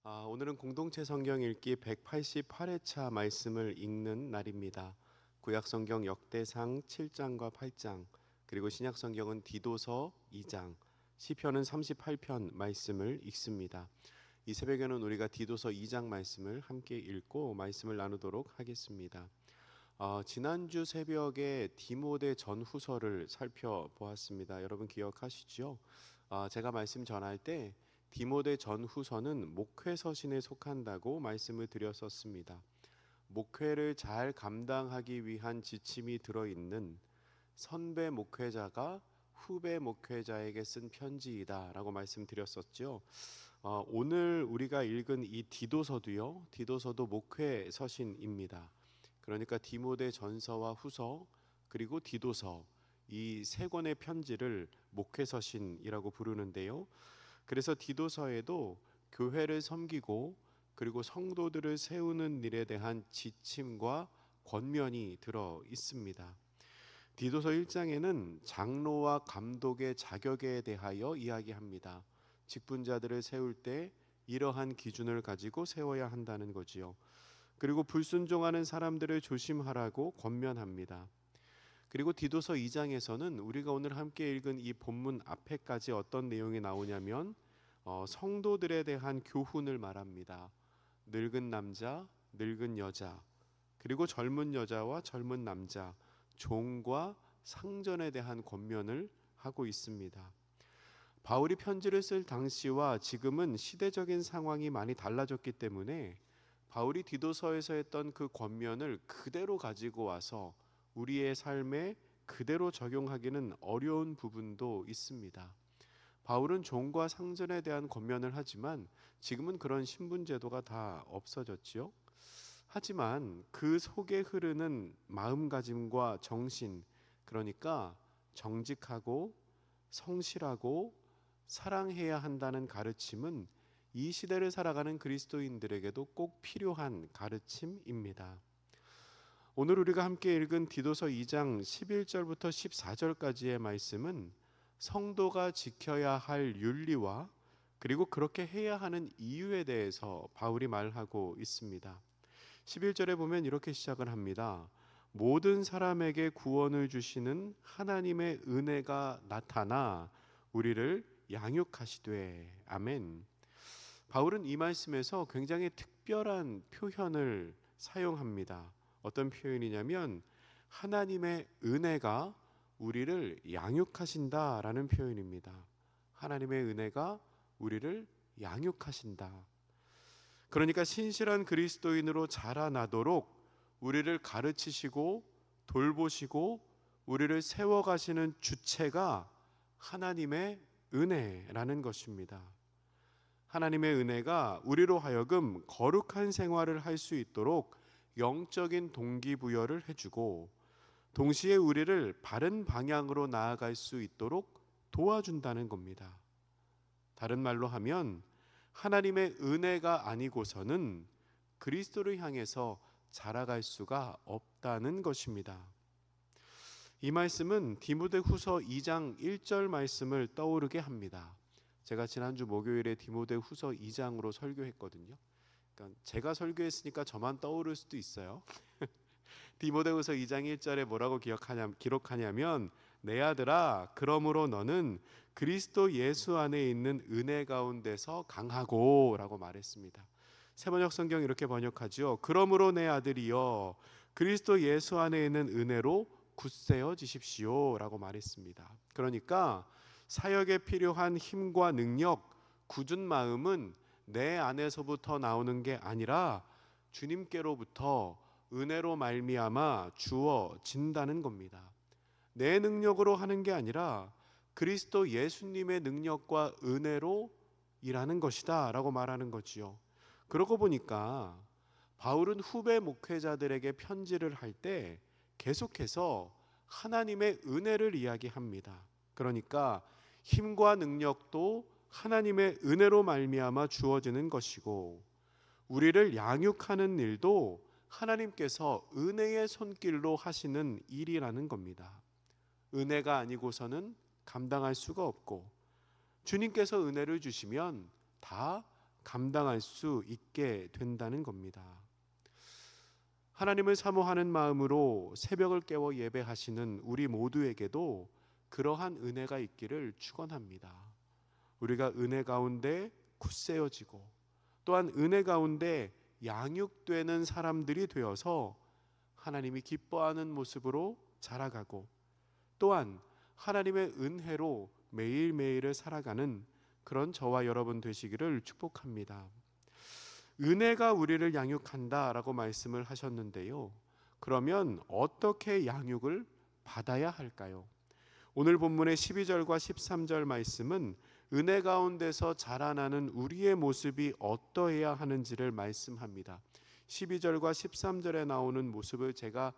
오늘은 공동체 성경 읽기 188회차 말씀을 읽는 날입니다. 구약 성경 역대상 7장과 8장, 그리고 신약 성경은 디도서 2장, 시편은 38편 말씀을 읽습니다. 이 새벽에는 우리가 디도서 2장 말씀을 함께 읽고 말씀을 나누도록 하겠습니다. 지난주 새벽에 디모데 전후서를 살펴보았습니다. 여러분 기억하시죠? 제가 말씀 전할 때 디모데 전후서는 목회서신에 속한다고 말씀을 드렸었습니다. 목회를 잘 감당하기 위한 지침이 들어있는 선배 목회자가 후배 목회자에게 쓴 편지이다 라고 말씀드렸었죠. 오늘 우리가 읽은 이 디도서도요, 디도서도 목회서신입니다. 그러니까 디모데 전서와 후서 그리고 디도서, 이 세 권의 편지를 목회서신이라고 부르는데요, 그래서 디도서에도 교회를 섬기고 그리고 성도들을 세우는 일에 대한 지침과 권면이 들어 있습니다. 디도서 1장에는 장로와 감독의 자격에 대하여 이야기합니다. 직분자들을 세울 때 이러한 기준을 가지고 세워야 한다는 거지요. 그리고 불순종하는 사람들을 조심하라고 권면합니다. 그리고 디도서 2장에서는 우리가 오늘 함께 읽은 이 본문 앞에까지 어떤 내용이 나오냐면 성도들에 대한 교훈을 말합니다. 늙은 남자, 늙은 여자, 그리고 젊은 여자와 젊은 남자, 종과 상전에 대한 권면을 하고 있습니다. 바울이 편지를 쓸 당시와 지금은 시대적인 상황이 많이 달라졌기 때문에 바울이 디도서에서 했던 그 권면을 그대로 가지고 와서 우리의 삶에 그대로 적용하기는 어려운 부분도 있습니다. 바울은 종과 상전에 대한 권면을 하지만 지금은 그런 신분 제도가 다 없어졌지요. 하지만 그 속에 흐르는 마음가짐과 정신, 그러니까 정직하고 성실하고 사랑해야 한다는 가르침은 이 시대를 살아가는 그리스도인들에게도 꼭 필요한 가르침입니다. 오늘 우리가 함께 읽은 디도서 2장 11절부터 14절까지의 말씀은 성도가 지켜야 할 윤리와 그리고 그렇게 해야 하는 이유에 대해서 바울이 말하고 있습니다. 11절에 보면 이렇게 시작을 합니다. 모든 사람에게 구원을 주시는 하나님의 은혜가 나타나 우리를 양육하시되. 아멘. 바울은 이 말씀에서 굉장히 특별한 표현을 사용합니다. 어떤 표현이냐면 하나님의 은혜가 우리를 양육하신다라는 표현입니다. 하나님의 은혜가 우리를 양육하신다. 그러니까 신실한 그리스도인으로 자라나도록 우리를 가르치시고 돌보시고 우리를 세워가시는 주체가 하나님의 은혜라는 것입니다. 하나님의 은혜가 우리로 하여금 거룩한 생활을 할 수 있도록 영적인 동기부여를 해주고 동시에 우리를 바른 방향으로 나아갈 수 있도록 도와준다는 겁니다. 다른 말로 하면 하나님의 은혜가 아니고서는 그리스도를 향해서 자라갈 수가 없다는 것입니다. 이 말씀은 디모데후서 2장 1절 말씀을 떠오르게 합니다. 제가 지난주 목요일에 디모데후서 2장으로 설교했거든요. 그러니까 제가 설교했으니까 저만 떠오를 수도 있어요. 디모데후서 2장 1절에 뭐라고 기록하냐면 내 아들아, 그러므로 너는 그리스도 예수 안에 있는 은혜 가운데서 강하고 라고 말했습니다. 새번역 성경 이렇게 번역하죠. 그러므로 내 아들이여, 그리스도 예수 안에 있는 은혜로 굳세어지십시오 라고 말했습니다. 그러니까 사역에 필요한 힘과 능력, 굳은 마음은 내 안에서부터 나오는 게 아니라 주님께로부터 은혜로 말미암아 주어진다는 겁니다. 내 능력으로 하는 게 아니라 그리스도 예수님의 능력과 은혜로 일하는 것이다 라고 말하는 거지요. 그러고 보니까 바울은 후배 목회자들에게 편지를 할 때 계속해서 하나님의 은혜를 이야기합니다. 그러니까 힘과 능력도 하나님의 은혜로 말미암아 주어지는 것이고 우리를 양육하는 일도 하나님께서 은혜의 손길로 하시는 일이라는 겁니다. 은혜가 아니고서는 감당할 수가 없고 주님께서 은혜를 주시면 다 감당할 수 있게 된다는 겁니다. 하나님을 사모하는 마음으로 새벽을 깨워 예배하시는 우리 모두에게도 그러한 은혜가 있기를 축원합니다. 우리가 은혜 가운데 굳세어지고 또한 은혜 가운데 양육되는 사람들이 되어서 하나님이 기뻐하는 모습으로 자라가고 또한 하나님의 은혜로 매일매일을 살아가는 그런 저와 여러분 되시기를 축복합니다. 은혜가 우리를 양육한다라고 말씀을 하셨는데요. 그러면 어떻게 양육을 받아야 할까요? 오늘 본문의 12절과 13절 말씀은 은혜 가운데서 자라나는 우리의 모습이 어떠해야 하는지를 말씀합니다. 12절과 13절에 나오는 모습을 제가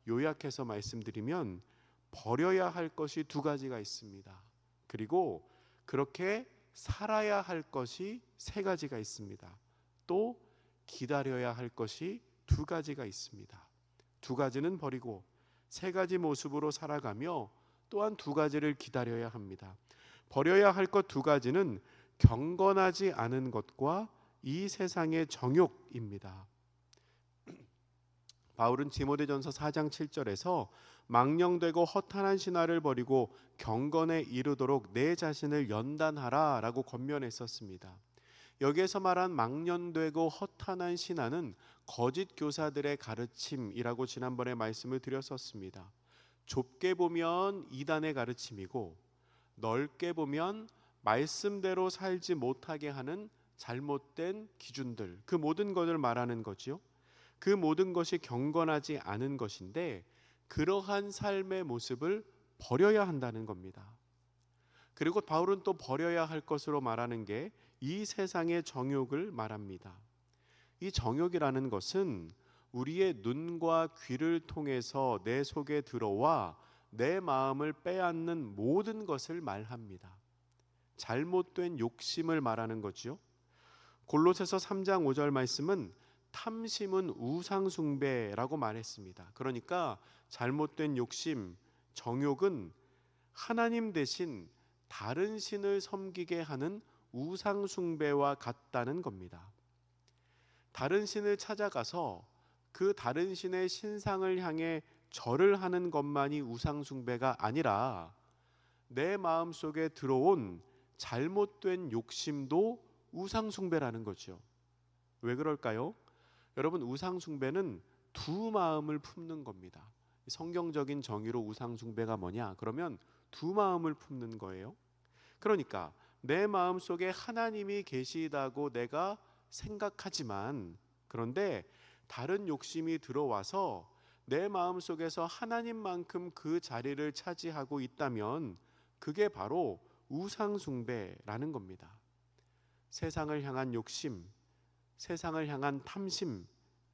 요약해서 말씀드리면 버려야 할 것이 두 가지가 있습니다. 그리고 그렇게 살아야 할 것이 세 가지가 있습니다. 또 기다려야 할 것이 두 가지가 있습니다. 두 가지는 버리고 세 가지 모습으로 살아가며 또한 두 가지를 기다려야 합니다. 버려야 할 것 두 가지는 경건하지 않은 것과 이 세상의 정욕입니다. 바울은 디모데전서 4장 7절에서 망령되고 허탄한 신화를 버리고 경건에 이르도록 내 자신을 연단하라 라고 권면했었습니다. 여기에서 말한 망령되고 허탄한 신화는 거짓 교사들의 가르침이라고 지난번에 말씀을 드렸었습니다. 좁게 보면 이단의 가르침이고 넓게 보면 말씀대로 살지 못하게 하는 잘못된 기준들, 그 모든 것을 말하는 거지요. 그 모든 것이 경건하지 않은 것인데 그러한 삶의 모습을 버려야 한다는 겁니다. 그리고 바울은 또 버려야 할 것으로 말하는 게 이 세상의 정욕을 말합니다. 이 정욕이라는 것은 우리의 눈과 귀를 통해서 내 속에 들어와 내 마음을 빼앗는 모든 것을 말합니다. 잘못된 욕심을 말하는 거죠. 골로새서 3장 5절 말씀은 탐심은 우상숭배라고 말했습니다. 그러니까 잘못된 욕심, 정욕은 하나님 대신 다른 신을 섬기게 하는 우상숭배와 같다는 겁니다. 다른 신을 찾아가서 그 다른 신의 신상을 향해 절을 하는 것만이 우상숭배가 아니라 내 마음속에 들어온 잘못된 욕심도 우상숭배라는 거죠. 왜 그럴까요? 여러분, 우상숭배는 두 마음을 품는 겁니다. 성경적인 정의로 우상숭배가 뭐냐? 그러면 두 마음을 품는 거예요. 그러니까 내 마음속에 하나님이 계시다고 내가 생각하지만 그런데 다른 욕심이 들어와서 내 마음속에서 하나님만큼 그 자리를 차지하고 있다면 그게 바로 우상숭배라는 겁니다. 세상을 향한 욕심, 세상을 향한 탐심,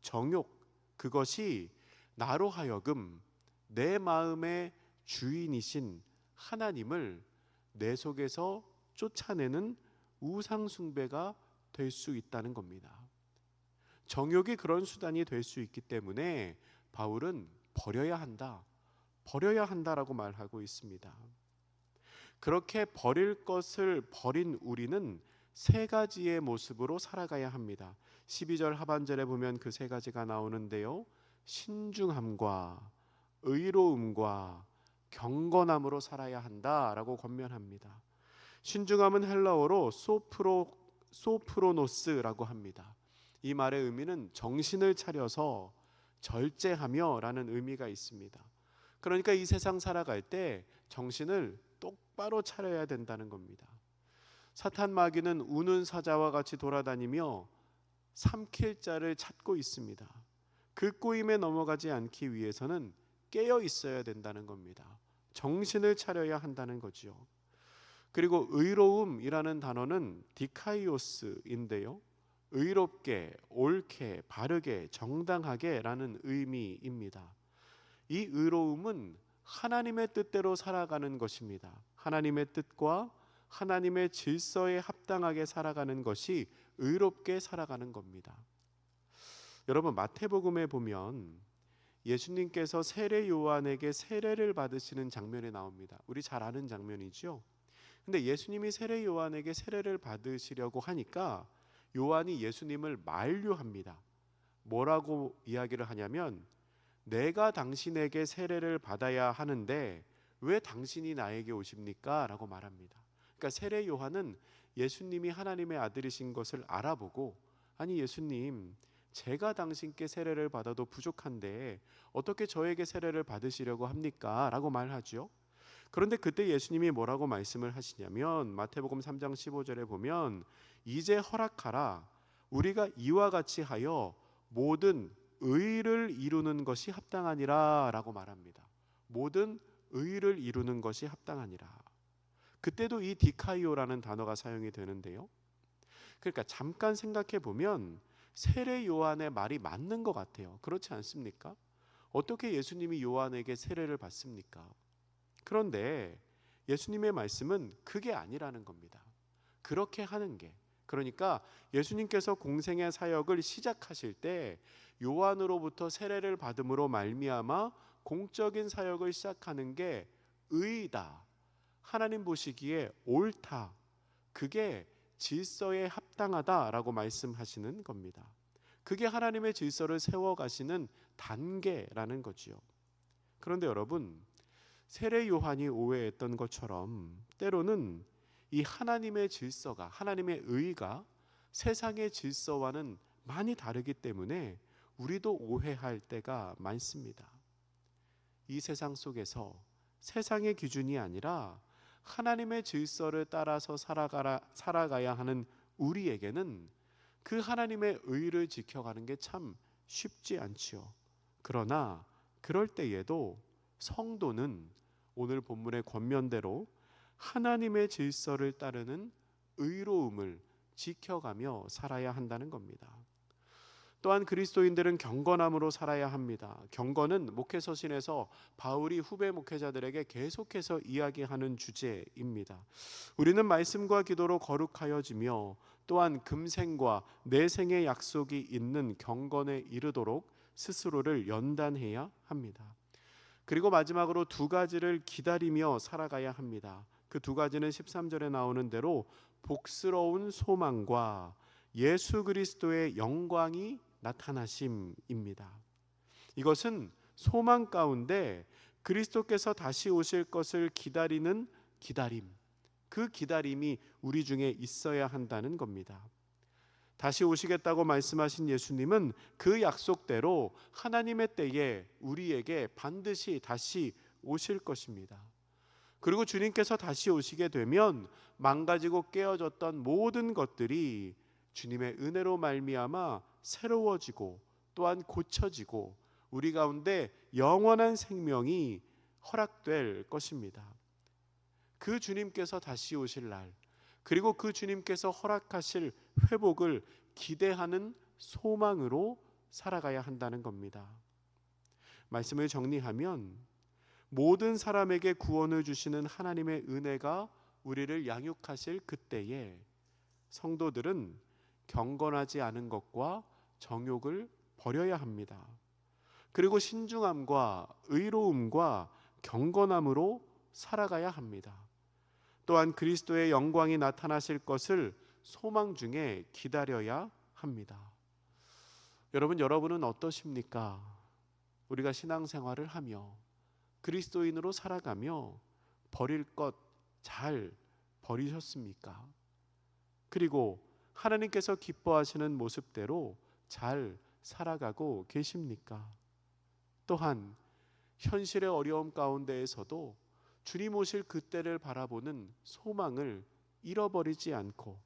정욕, 그것이 나로 하여금 내 마음의 주인이신 하나님을 내 속에서 쫓아내는 우상숭배가 될 수 있다는 겁니다. 정욕이 그런 수단이 될 수 있기 때문에 바울은 버려야 한다라고 말하고 있습니다. 그렇게 버릴 것을 버린 우리는 세 가지의 모습으로 살아가야 합니다. 12절 하반절에 보면 그 세 가지가 나오는데요. 신중함과 의로움과 경건함으로 살아야 한다라고 권면합니다. 신중함은 헬라어로 소프로노스라고 합니다. 이 말의 의미는 정신을 차려서 절제하며 라는 의미가 있습니다. 그러니까 이 세상 살아갈 때 정신을 똑바로 차려야 된다는 겁니다. 사탄 마귀는 우는 사자와 같이 돌아다니며 삼킬 자를 찾고 있습니다. 그 꼬임에 넘어가지 않기 위해서는 깨어 있어야 된다는 겁니다. 정신을 차려야 한다는 거죠. 그리고 의로움이라는 단어는 디카이오스인데요. 의롭게, 옳게, 바르게, 정당하게 라는 의미입니다. 이 의로움은 하나님의 뜻대로 살아가는 것입니다. 하나님의 뜻과 하나님의 질서에 합당하게 살아가는 것이 의롭게 살아가는 겁니다. 여러분, 마태복음에 보면 예수님께서 세례 요한에게 세례를 받으시는 장면이 나옵니다. 우리 잘 아는 장면이죠. 근데 예수님이 세례 요한에게 세례를 받으시려고 하니까 요한이 예수님을 만류합니다. 뭐라고 이야기를 하냐면 내가 당신에게 세례를 받아야 하는데 왜 당신이 나에게 오십니까? 라고 말합니다. 그러니까 세례 요한은 예수님이 하나님의 아들이신 것을 알아보고 아니 예수님 제가 당신께 세례를 받아도 부족한데 어떻게 저에게 세례를 받으시려고 합니까? 라고 말하죠. 그런데 그때 예수님이 뭐라고 말씀을 하시냐면 마태복음 3장 15절에 보면 이제 허락하라 우리가 이와 같이 하여 모든 의를 이루는 것이 합당하니라 라고 말합니다. 모든 의를 이루는 것이 합당하니라. 그때도 이 디카이오라는 단어가 사용이 되는데요. 그러니까 잠깐 생각해 보면 세례 요한의 말이 맞는 것 같아요. 그렇지 않습니까? 어떻게 예수님이 요한에게 세례를 받습니까? 그런데 예수님의 말씀은 그게 아니라는 겁니다. 그렇게 하는 게, 그러니까 예수님께서 공생의 사역을 시작하실 때 요한으로부터 세례를 받음으로 말미암아 공적인 사역을 시작하는 게 의다, 하나님 보시기에 옳다, 그게 질서에 합당하다라고 말씀하시는 겁니다. 그게 하나님의 질서를 세워가시는 단계라는 거지요. 그런데 여러분, 세례 요한이 오해했던 것처럼 때로는 이 하나님의 질서가, 하나님의 의가 세상의 질서와는 많이 다르기 때문에 우리도 오해할 때가 많습니다. 이 세상 속에서 세상의 기준이 아니라 하나님의 질서를 따라서 살아가야 하는 우리에게는 그 하나님의 의를 지켜가는 게 참 쉽지 않지요. 그러나 그럴 때에도 성도는 오늘 본문의 권면대로 하나님의 질서를 따르는 의로움을 지켜가며 살아야 한다는 겁니다. 또한 그리스도인들은 경건함으로 살아야 합니다. 경건은 목회서신에서 바울이 후배 목회자들에게 계속해서 이야기하는 주제입니다. 우리는 말씀과 기도로 거룩하여지며 또한 금생과 내생의 약속이 있는 경건에 이르도록 스스로를 연단해야 합니다. 그리고 마지막으로 두 가지를 기다리며 살아가야 합니다. 그 두 가지는 13절에 나오는 대로 복스러운 소망과 예수 그리스도의 영광이 나타나심입니다. 이것은 소망 가운데 그리스도께서 다시 오실 것을 기다리는 기다림, 그 기다림이 우리 중에 있어야 한다는 겁니다. 다시 오시겠다고 말씀하신 예수님은 그 약속대로 하나님의 때에 우리에게 반드시 다시 오실 것입니다. 그리고 주님께서 다시 오시게 되면 망가지고 깨어졌던 모든 것들이 주님의 은혜로 말미암아 새로워지고 또한 고쳐지고 우리 가운데 영원한 생명이 허락될 것입니다. 그 주님께서 다시 오실 날, 그리고 그 주님께서 허락하실 회복을 기대하는 소망으로 살아가야 한다는 겁니다. 말씀을 정리하면 모든 사람에게 구원을 주시는 하나님의 은혜가 우리를 양육하실 그때에 성도들은 경건하지 않은 것과 정욕을 버려야 합니다. 그리고 신중함과 의로움과 경건함으로 살아가야 합니다. 또한 그리스도의 영광이 나타나실 것을 소망 중에 기다려야 합니다. 여러분은 어떠십니까? 우리가 신앙생활을 하며 그리스도인으로 살아가며 버릴 것 잘 버리셨습니까? 그리고 하나님께서 기뻐하시는 모습대로 잘 살아가고 계십니까? 또한 현실의 어려움 가운데에서도 주님 오실 그때를 바라보는 소망을 잃어버리지 않고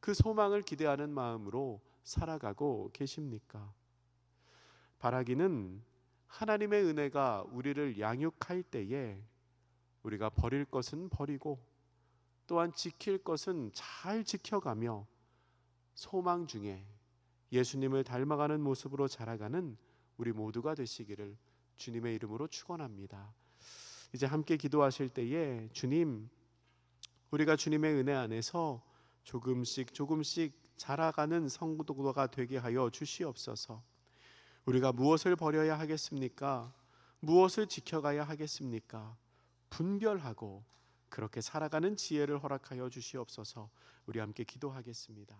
그 소망을 기대하는 마음으로 살아가고 계십니까? 바라기는 하나님의 은혜가 우리를 양육할 때에 우리가 버릴 것은 버리고 또한 지킬 것은 잘 지켜가며 소망 중에 예수님을 닮아가는 모습으로 자라가는 우리 모두가 되시기를 주님의 이름으로 축원합니다. 이제 함께 기도하실 때에 주님, 우리가 주님의 은혜 안에서 조금씩 자라가는 성도가 되게 하여 주시옵소서. 우리가 무엇을 버려야 하겠습니까? 무엇을 지켜가야 하겠습니까? 분별하고 그렇게 살아가는 지혜를 허락하여 주시옵소서. 우리 함께 기도하겠습니다.